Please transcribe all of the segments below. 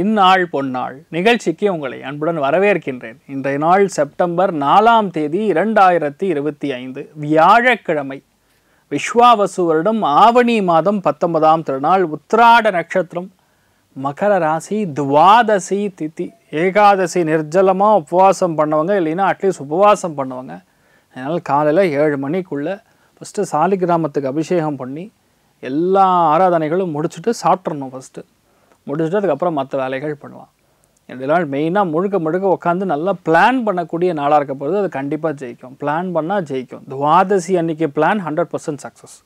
இந்நாள் பொன்னாள் நிகழ்ச்சிக்கு உங்களை அன்புடன் வரவேற்கின்றேன். இன்றைய நாள் செப்டம்பர் 4ஆம் தேதி 2025 வியாழக்கிழமை. விஸ்வாவசு வருடம் ஆவணி மாதம் 19ஆம் திருநாள், உத்திராட நட்சத்திரம், மகர ராசி, துவாதசி திதி. ஏகாதசி நிர்ஜலமாக உபவாசம் பண்ணவங்க, இல்லைன்னா அட்லீஸ்ட் உபவாசம் பண்ணுவாங்க. அதனால் காலையில் 7 மணிக்குள்ளே ஃபஸ்ட்டு சாலிகிராமத்துக்கு அபிஷேகம் பண்ணி எல்லா ஆராதனைகளும் முடிச்சுட்டு சாப்பிட்றணும். ஃபஸ்ட்டு முடிச்சுட்டு அதுக்கப்புறம் மற்ற வேலைகள் பண்ணுவான். ரெண்டு நாள் மெயினாக முழுக்க உட்காந்து நல்லா பிளான் பண்ணக்கூடிய நாளாக இருக்க போகிறது. அது கண்டிப்பாக ஜெயிக்கும். பிளான் பண்ணால் ஜெயிக்கும். துவாதசி அன்றைக்கி பிளான் 100% சக்ஸஸ்.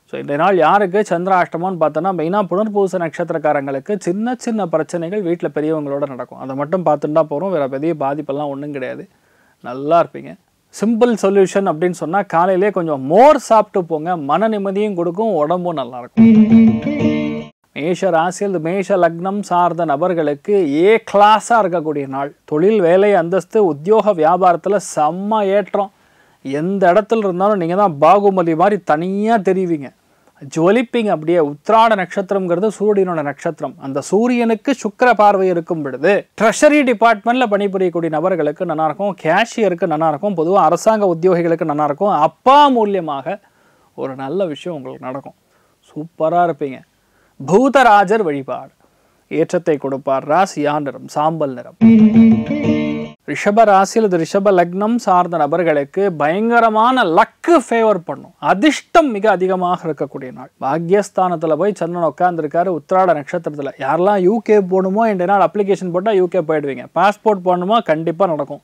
ஸோ இந்த நாள் யாருக்கு சந்திராஷ்டமம்னு பார்த்தோன்னா, மெயினாக புனர்பூச நட்சத்திரக்காரங்களுக்கு சின்ன சின்ன பிரச்சனைகள் வீட்டில் பெரியவங்களோட நடக்கும். அதை மட்டும் பார்த்துட்டா போகிறோம். வேறு பெரிய பாதிப்பெல்லாம் ஒன்றும் கிடையாது. நல்லா இருப்பீங்க. சிம்பிள் சொல்யூஷன் அப்படின்னு சொன்னால், காலையிலே கொஞ்சம் மோர் சாப்பிட்டு போங்க. மன நிம்மதியும் கொடுக்கும், உடம்பும் நல்லாயிருக்கும். மேஷ ராசியில் மேஷ லக்னம் சார்ந்த நபர்களுக்கு கிளாஸாக இருக்கக்கூடிய நாள். தொழில், வேலை, அந்தஸ்து, உத்தியோக, வியாபாரத்தில் செம்ம ஏற்றம். எந்த இடத்துல இருந்தாலும் நீங்கள் தான் பாகுமதி மாதிரி தனியாக தெரிவிங்க, ஜொலிப்பீங்க. அப்படியே உத்திராட நட்சத்திரம்ங்கிறது சூரியனோட நட்சத்திரம். அந்த சூரியனுக்கு சுக்கிர பார்வை இருக்கும் பொழுது ட்ரெஷரி டிபார்ட்மெண்ட்டில் பணிபுரியக்கூடிய நபர்களுக்கு நல்லாயிருக்கும். கேஷியருக்கு நல்லாயிருக்கும். பொதுவாக அரசாங்க உத்தியோகிகளுக்கு நல்லாயிருக்கும். அப்பா மூலியமாக ஒரு நல்ல விஷயம் உங்களுக்கு நடக்கும். சூப்பராக இருப்பீங்க. பூதராஜர் வழிபாடு ஏற்றத்தை கொடுப்பார். ராசியா நிறம் சாம்பல் நிறம். ரிஷப ராசியில் ரிஷப லக்னம் சார்ந்த நபர்களுக்கு பயங்கரமான லக்கு ஃபேவர் பண்ணும். அதிர்ஷ்டம் மிக அதிகமாக இருக்கக்கூடிய நாள். பாக்யஸ்தானத்தில் போய் சந்திரன் உட்காந்துருக்காரு உத்திராட நட்சத்திரத்தில். யாரெல்லாம் யூகே போகணுமோ இன்றைய நாள் அப்ளிகேஷன் போட்டால் யூகே போயிடுவீங்க. பாஸ்போர்ட் போகணுமோ கண்டிப்பாக நடக்கும்.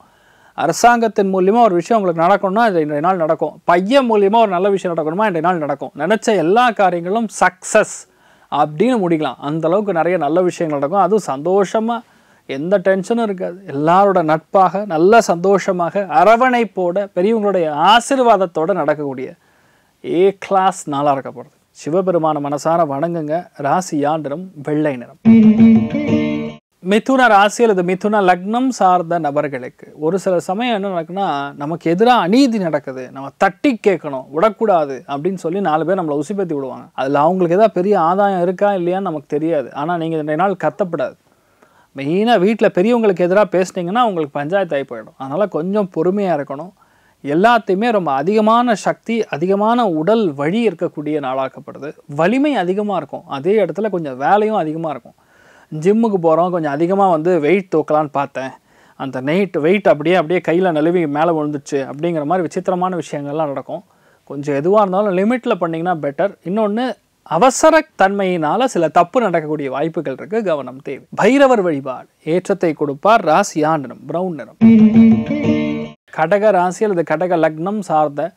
அரசாங்கத்தின் மூலியமாக ஒரு விஷயம் உங்களுக்கு நடக்கணும்னா அது இன்றைய நாள் நடக்கும். பையன் மூலியமாக ஒரு நல்ல விஷயம் நடக்கணுமா இன்றைய நாள் நடக்கும். நினச்ச எல்லா காரியங்களும் சக்ஸஸ் அப்படின்னு முடிக்கலாம். அந்தளவுக்கு நிறைய நல்ல விஷயங்கள் நடக்கும். அதுவும் சந்தோஷமாக, எந்த டென்ஷனும் இருக்காது. எல்லாரோட நட்பாக, நல்ல சந்தோஷமாக, அரவணைப்போட, பெரியவங்களுடைய ஆசீர்வாதத்தோடு நடக்கக்கூடிய கிளாஸ் நாளாக இருக்க போகிறது. சிவபெருமான மனசார வணங்குங்க. ராசியா நிறம் வெள்ளை நிறம். மிதுன ராசி அல்லது மிதுன லக்னம் சார்ந்த நபர்களுக்கு ஒரு சில சமயம் என்ன நடக்குன்னா, நமக்கு எதிராக அநீதி நடக்குது, நம்ம தட்டி கேட்கணும், விடக்கூடாது அப்படின்னு சொல்லி 4 பேர் நம்மளை உசிப்பேத்தி விடுவாங்க. அதில் அவங்களுக்கு ஏதாவது பெரிய ஆதாயம் இருக்கா இல்லையான்னு நமக்கு தெரியாது. ஆனால் நீங்கள் 2 நாள் கத்தப்படாது. மெயினாக வீட்டில் பெரியவங்களுக்கு எதிராக பேசுனீங்கன்னா உங்களுக்கு பஞ்சாயத்து ஆகி போயிடும். அதனால் கொஞ்சம் பொறுமையாக இருக்கணும். எல்லாத்தையுமே ரொம்ப அதிகமான சக்தி, அதிகமான உடல் வழி இருக்கக்கூடிய நாளாக்கப்படுது. வலிமை அதிகமாக இருக்கும். அதே இடத்துல கொஞ்சம் வேலையும் அதிகமாக இருக்கும். ஜிம்முக்கு போகிறோம், கொஞ்சம் அதிகமாக வெயிட் தூக்கலான்னு பார்த்தேன், அந்த வெயிட் அப்படியே கையில் நழுவி மேலே விழுந்துச்சு அப்படிங்கிற மாதிரி விசித்திரமான விஷயங்கள்லாம் நடக்கும். கொஞ்சம் எதுவாக இருந்தாலும் லிமிட்டில் பண்ணிங்கன்னா பெட்டர். இன்னொன்று, அவசர தன்மையினால் சில தப்பு நடக்கக்கூடிய வாய்ப்புகள் இருக்குது, கவனம் தேவை. பைரவர் வழிபாடு ஏற்றத்தை கொடுப்பார். ராசியா நிறம் பிரவுன் நிறம். கடக ராசி அல்லது கடக லக்னம் சார்ந்த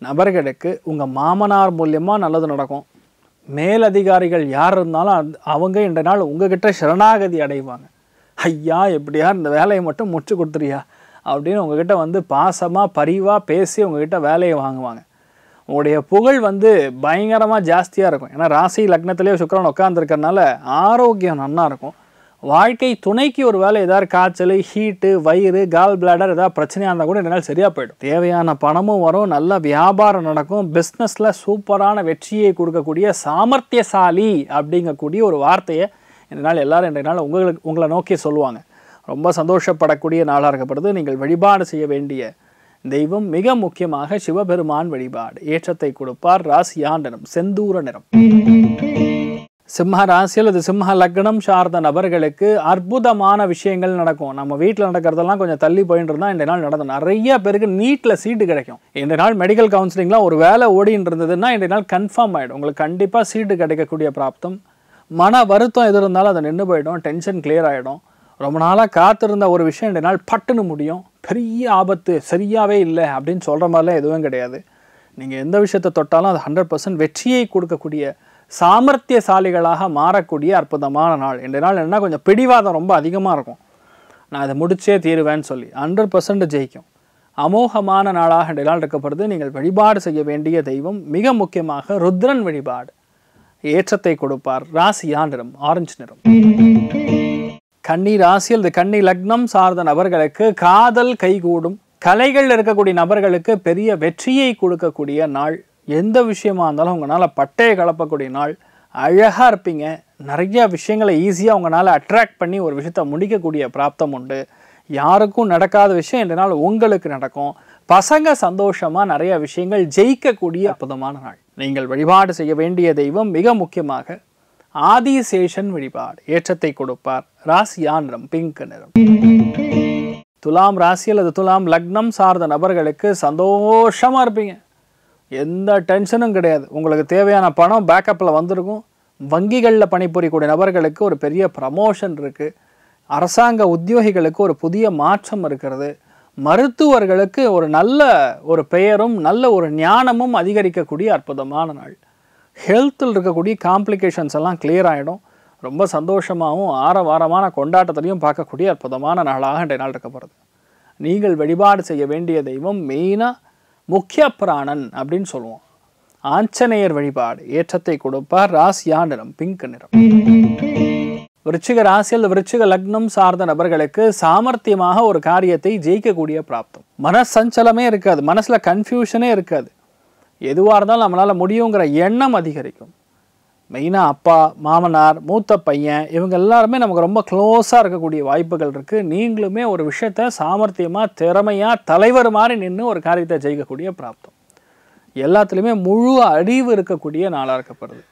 நபர்களுக்கு உங்கள் மாமனார் மூலியமாக நல்லது நடக்கும். மேலதிகாரிகள் யார் இருந்தாலும் அவங்க இன்றைய நாள் உங்ககிட்ட சரணாகதி அடைவாங்க. ஐயா எப்படியா இந்த வேலையை மட்டும் முடிச்சு கொடுத்துறியா அப்படின்னு உங்ககிட்ட பாசமாக பரிவாக பேசி உங்ககிட்ட வேலையை வாங்குவாங்க. உங்களுடைய புகழ் பயங்கரமாக ஜாஸ்தியாக இருக்கும். ஏன்னா ராசி லக்னத்திலே சுக்கிரன் உட்காந்துருக்கறனால ஆரோக்கியம் நல்லா இருக்கும். வாழ்க்கை துணைக்கு ஒரு வேலை ஏதாவது காய்ச்சல், ஹீட்டு, வயிறு, கால் பிளாடர் ஏதாவது பிரச்சனையாக இருந்தால் கூட என்னால் சரியாக போயிடும். தேவையான பணமும் வரும். நல்ல வியாபாரம் நடக்கும். பிஸ்னஸில் சூப்பரான வெற்றியை கொடுக்கக்கூடிய சாமர்த்தியசாலி அப்படிங்கக்கூடிய ஒரு வார்த்தையை என்னால் எல்லாரும் இன்றைய நாள் உங்களை நோக்கி சொல்லுவாங்க. ரொம்ப சந்தோஷப்படக்கூடிய நாளாக இருக்கப்படுது. நீங்கள் வழிபாடு செய்ய வேண்டிய தெய்வம் மிக முக்கியமாக சிவபெருமான் வழிபாடு ஏற்றத்தை கொடுப்பார். ராசியா நிறம் செந்தூர நிறம். சிம்ம ராசி அல்லது சிம்ம லக்னம் சார்ந்த நபர்களுக்கு அற்புதமான விஷயங்கள் நடக்கும். நம்ம வீட்டில் நடக்கிறதெல்லாம் கொஞ்சம் தள்ளி போயிட்டு இருந்தால் இன்றைய நாள் நடக்கும். நிறைய பேருக்கு நீட்டில் சீட்டு கிடைக்கும். இன்றைய நாள் மெடிக்கல் கவுன்சிலிங்லாம் ஒரு வேலை ஓடின்னு இருந்ததுன்னா இன்றைய நாள் கன்ஃபார்ம் ஆகிடும். உங்களுக்கு கண்டிப்பாக சீட்டு கிடைக்கக்கூடிய பிராப்தம். மன வருத்தம் எது இருந்தாலும் அதை நின்று போயிடும். டென்ஷன் கிளியர் ஆகிடும். ரொம்ப நாளாக காத்திருந்த ஒரு விஷயம் இன்றைய நாள் பட்டுன்னு முடியும். பெரிய ஆபத்து, சரியாகவே இல்லை அப்படின்னு சொல்கிற மாதிரிலாம் எதுவும் கிடையாது. நீங்கள் எந்த விஷயத்தை தொட்டாலும் அது 100% வெற்றியை கொடுக்கக்கூடிய சாமர்த்தியசாலிகளாக மாறக்கூடிய அற்புதமான நாள். இன்றைய நாள் என்னன்னா, கொஞ்சம் பிடிவாதம் ரொம்ப அதிகமாக இருக்கும். நான் அதை முடிச்சே தீருவேன்னு சொல்லி 100% ஜெயிக்கும். அமோகமான நாளாக இன்றைய நாள் இருக்கப்படுது. நீங்கள் வழிபாடு செய்ய வேண்டிய தெய்வம் மிக முக்கியமாக ருத்ரன் வழிபாடு ஏற்றத்தை கொடுப்பார். ராசியா நிறம் ஆரஞ்சு நிறம். கன்னி ராசியில் கன்னி லக்னம் சார்ந்த நபர்களுக்கு காதல் கைகூடும். கலைகள் இருக்கக்கூடிய நபர்களுக்கு பெரிய வெற்றியை கொடுக்கக்கூடிய நாள். எந்த விஷயமா இருந்தாலும் உங்களால் பட்டையை கலப்பக்கூடிய நாள். அழகாக இருப்பீங்க, நிறைய விஷயங்களை ஈஸியாக உங்களால் அட்ராக்ட் பண்ணி ஒரு விஷயத்தை முடிக்கக்கூடிய பிராப்தம் உண்டு. யாருக்கும் நடக்காத விஷயம் இன்றைய நாள் உங்களுக்கு நடக்கும். பசங்க சந்தோஷமாக நிறைய விஷயங்கள் ஜெயிக்கக்கூடிய அற்புதமான நாள். நீங்கள் வழிபாடு செய்ய வேண்டிய தெய்வம் மிக முக்கியமாக ஆதிசேஷன் வழிபாடு. ஏற்றத்தை கொடுப்பார். ராசியா நிறம் பிங்க் நிறம். துலாம் ராசி அல்லது துலாம் லக்னம் சார்ந்த நபர்களுக்கு சந்தோஷமாக இருப்பீங்க. எந்த டென்ஷனும் கிடையாது. உங்களுக்கு தேவையான பணம் பேக்கப்பில் வந்திருக்கும். வங்கிகளில் பணிபுரியக்கூடிய நபர்களுக்கு ஒரு பெரிய ப்ரமோஷன் இருக்குது. அரசாங்க உத்தியோகிகளுக்கு ஒரு புதிய மாற்றம் இருக்கிறது. மருத்துவர்களுக்கு ஒரு நல்ல ஒரு பெயரும் நல்ல ஒரு ஞானமும் அதிகரிக்கக்கூடிய அற்புதமான நாள். ஹெல்த்தில் இருக்கக்கூடிய காம்ப்ளிகேஷன்ஸ் எல்லாம் கிளியர் ஆகிடும். ரொம்ப சந்தோஷமாகவும் ஆரவாரமான கொண்டாட்டத்திலையும் பார்க்கக்கூடிய அற்புதமான நாளாக இன்றைய நாள் இருக்க போகிறது. நீங்கள் வழிபாடு செய்ய வேண்டிய தெய்வம் மெயினாக முக்கிய பிராணன் அப்படின்னு சொல்லுவோம். ஆஞ்சநேயர் வழிபாடு. ஏற்றத்தை கொடுப்பார். ராசியா நிறம் பிங்க் நிறம். விருச்சிக ராசியில் விருச்சிக லக்னம் சார்ந்த நபர்களுக்கு சாமர்த்தியமாக ஒரு காரியத்தை ஜெயிக்கக்கூடிய பிராப்தம். மனசஞ்சலமே இருக்காது. மனசில் கன்ஃபியூஷனே இருக்காது. எதுவாக இருந்தாலும் நம்மளால் முடியுங்கிற எண்ணம் அதிகரிக்கும். மெயினாக அப்பா, மாமனார், மூத்த பையன் இவங்க எல்லாருமே நமக்கு ரொம்ப க்ளோஸாக இருக்கக்கூடிய வாய்ப்புகள் இருக்குது. நீங்களுமே ஒரு விஷயத்தை சாமர்த்தியமாக திறமையாக தலைவர் மாதிரி நின்று ஒரு காரியத்தை ஜெயிக்கக்கூடிய பிராப்தம். எல்லாத்துலேயுமே முழு அறிவு இருக்கக்கூடிய நாளாக இருக்கப்படுது.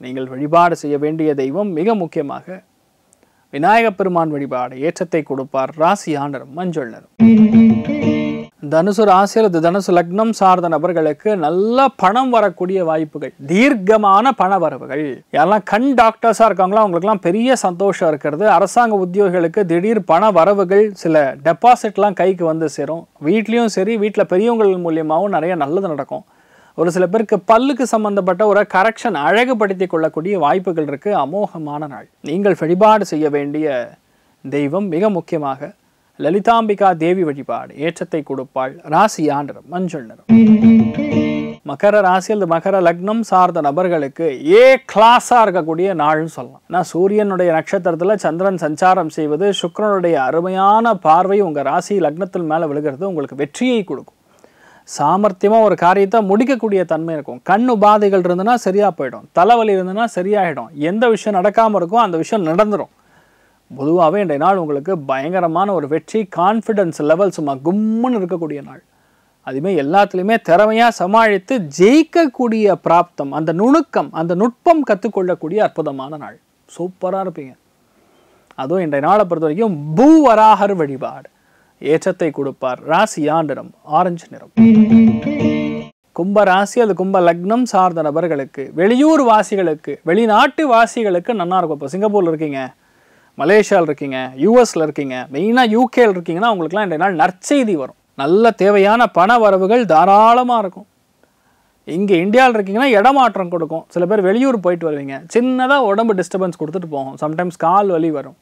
நீங்கள் வழிபாடு செய்ய வேண்டிய தெய்வம் மிக முக்கியமாக விநாயகப் பெருமான் வழிபாடு. ஏற்றத்தை கொடுப்பார். ராசியா நிறம் மஞ்சள் நிறம். தனுசு ராசி அல்லது தனுசு லக்னம் சார்ந்த நபர்களுக்கு நல்ல பணம் வரக்கூடிய வாய்ப்புகள். தீர்க்கமான பண வரவுகள். யாரெல்லாம் கண் டாக்டர்ஸாக இருக்காங்களோ அவங்களுக்குலாம் பெரிய சந்தோஷம் இருக்கிறது. அரசாங்க உத்தியோகிகளுக்கு திடீர் பண வரவுகள், சில டெபாசிட்லாம் கைக்கு வந்து சேரும். வீட்லேயும் சரி, வீட்டில் பெரியவங்கள் மூலியமாகவும் நிறைய நல்லது நடக்கும். ஒரு சில பேருக்கு பல்லுக்கு சம்பந்தப்பட்ட ஒரு கரெக்ஷன் அழகுபடுத்தி கொள்ளக்கூடிய வாய்ப்புகள் இருக்குது. அமோகமான நாள். நீங்கள் வழிபாடு செய்ய வேண்டிய தெய்வம் மிக முக்கியமாக லலிதாம்பிகா தேவி வழிபாடு. ஏற்றத்தை கொடுப்பாள். ராசியா நிறம் மஞ்சள் நிறம். மகர ராசி அல்லது மகர லக்னம் சார்ந்த நபர்களுக்கு கிளாஸாக இருக்கக்கூடிய நாள்னு சொல்லலாம். நான் சூரியனுடைய நட்சத்திரத்தில் சந்திரன் சஞ்சாரம் செய்வது, சுக்கிரனுடைய அருமையான பார்வை உங்கள் ராசி லக்னத்தில் மேலே விழுகிறது உங்களுக்கு வெற்றியை கொடுக்கும். சாமர்த்தியமாக ஒரு காரியத்தை முடிக்கக்கூடிய தன்மை இருக்கும். கண் உபாதைகள் இருந்ததுன்னா சரியாக போயிடும். தலைவலி இருந்ததுன்னா சரியாயிடும். எந்த விஷயம் நடக்காமல் இருக்கோ அந்த விஷயம் நடந்துடும். பொதுவாகவே இன்றைய நாள் உங்களுக்கு பயங்கரமான ஒரு வெற்றி, கான்ஃபிடென்ஸ் லெவல் சும்மா கும்முன்னு இருக்கக்கூடிய நாள். அதுவுமே எல்லாத்துலேயுமே திறமையாக சமாளித்து ஜெயிக்கக்கூடிய பிராப்தம், அந்த நுணுக்கம், அந்த நுட்பம் கற்றுக்கொள்ளக்கூடிய அற்புதமான நாள். சூப்பராக இருப்பீங்க. அதுவும் இன்றைய நாளை பொறுத்த வரைக்கும் பூவராகர் வழிபாடு. ஏற்றத்தை கொடுப்பார். ராசியா நிறம் ஆரஞ்சு நிறம். கும்ப ராசி அது கும்ப லக்னம் சார்ந்த நபர்களுக்கு, வெளியூர் வாசிகளுக்கு, வெளிநாட்டு வாசிகளுக்கு நல்லா இருக்கும். இப்போ சிங்கப்பூரில் இருக்கீங்க, மலேசியாவில் இருக்கீங்க, யூஎஸில் இருக்கீங்க, மெயினாக யூகேயில் இருக்கீங்கன்னா அவங்களுக்குலாம் இன்றைய நாள் நற்செய்தி வரும். நல்ல தேவையான பண வரவுகள் தாராளமாக இருக்கும். இங்கே இந்தியாவில் இருக்கீங்கன்னா இடமாற்றம் கொடுக்கும். சில பேர் வெளியூர் போயிட்டு வருவீங்க, சின்னதாக உடம்பு டிஸ்டர்பன்ஸ் கொடுத்துட்டு போகும். சம்டைம்ஸ் கால் வலி வரும்.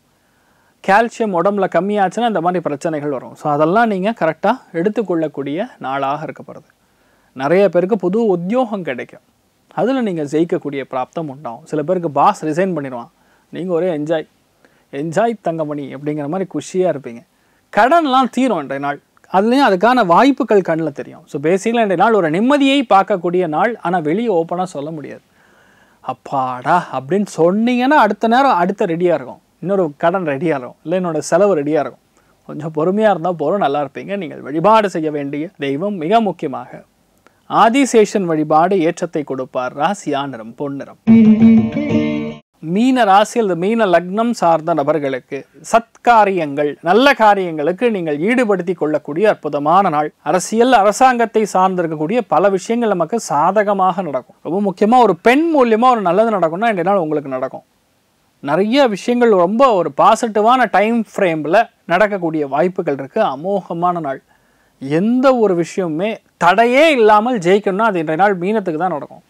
கால்சியம் உடம்புல கம்மியாச்சுன்னா இந்த மாதிரி பிரச்சனைகள் வரும். ஸோ அதெல்லாம் நீங்கள் கரெக்டாக எடுத்துக்கொள்ளக்கூடிய நாளாக இருக்கப்படுது. நிறைய பேருக்கு புது உத்தியோகம் கிடைக்கும். அதில் நீங்கள் ஜெயிக்கக்கூடிய பிராப்தம் உண்டாகும். சில பேருக்கு பாஸ் ரிசைன் பண்ணிடுவான். நீங்கள் ஒரே என்ஜாய் தங்கமணி அப்படிங்கிற மாதிரி குஷியாக இருப்பீங்க. கடன்லாம் தீரும் இன்றைய நாள். அதுலேயும் அதுக்கான வாய்ப்புகள் கண்ணில் தெரியும். ஸோ பேசிக்கலாக இன்றைய நாள் ஒரு நிம்மதியை பார்க்கக்கூடிய நாள். ஆனால் வெளியே ஓப்பனாக சொல்ல முடியாது. அப்பாடா அப்படின்னு சொன்னீங்கன்னா அடுத்த நேரம் அடுத்த ரெடியாக இருக்கும். இன்னொரு கடன் ரெடியாக இருக்கும், இல்லை என்னோடய செலவு ரெடியாக இருக்கும். கொஞ்சம் பொறுமையாக இருந்தால் போகிறோம், நல்லா இருப்பீங்க. நீங்கள் வழிபாடு செய்ய வேண்டிய தெய்வம் மிக முக்கியமாக ஆதிசேஷன் வழிபாடு. ஏற்றத்தை கொடுப்பார். ராசியா நிறம் பொன்னிறம். மீன ராசி அல்லது மீன லக்னம் சார்ந்த நபர்களுக்கு சத்காரியங்கள், நல்ல காரியங்களுக்கு நீங்கள் ஈடுபடுத்தி கொள்ளக்கூடிய அற்புதமான நாள். அரசியல், அரசாங்கத்தை சார்ந்திருக்கக்கூடிய பல விஷயங்கள் நமக்கு சாதகமாக நடக்கும். ரொம்ப முக்கியமாக ஒரு பெண் மூலியமாக ஒரு நல்லது நடக்கும்னா இன்றைய நாள் உங்களுக்கு நடக்கும். நிறைய விஷயங்கள் ரொம்ப ஒரு பாசிட்டிவான டைம் ஃப்ரேமில் நடக்கக்கூடிய வாய்ப்புகள் இருக்குது. அமோகமான நாள். எந்த ஒரு விஷயமுமே தடையே இல்லாமல் ஜெயிக்கணும்னா அது இன்றைய நாள் மீனத்துக்கு தான் நடக்கும்.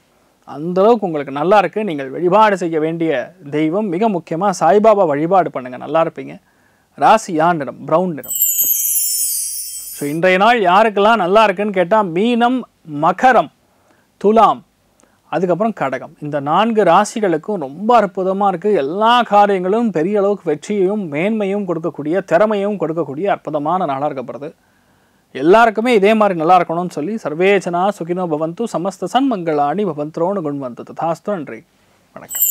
அந்தளவுக்கு உங்களுக்கு நல்லா இருக்குது. நீங்கள் வழிபாடு செய்ய வேண்டிய தெய்வம் மிக முக்கியமாக சாய்பாபா வழிபாடு பண்ணுங்கள், நல்லா இருப்பீங்க. ராசியா நிறம் ப்ரௌன் நிறம். ஸோ இன்றைய நாள் யாருக்கெல்லாம் நல்லா இருக்குன்னு கேட்டால் மீனம், மகரம், துலாம், அதுக்கப்புறம் கடகம், இந்த 4 ராசிகளுக்கும் ரொம்ப அற்புதமாக இருக்குது. எல்லா காரியங்களும் பெரிய அளவுக்கு வெற்றியையும் மேன்மையும் கொடுக்கக்கூடிய, திறமையும் கொடுக்கக்கூடிய அற்புதமான நாளாக இருக்கப்படுது. எல்லாருக்குமே இதே மாதிரி நல்லா இருக்கணும்னு சொல்லி சர்வேஜனா சுகினோ பவந்து சமஸ்த சன்மங்களாணி பவந்த்ரோன்னு குண்வந்து ததாஸ்து. நன்றி, வணக்கம்.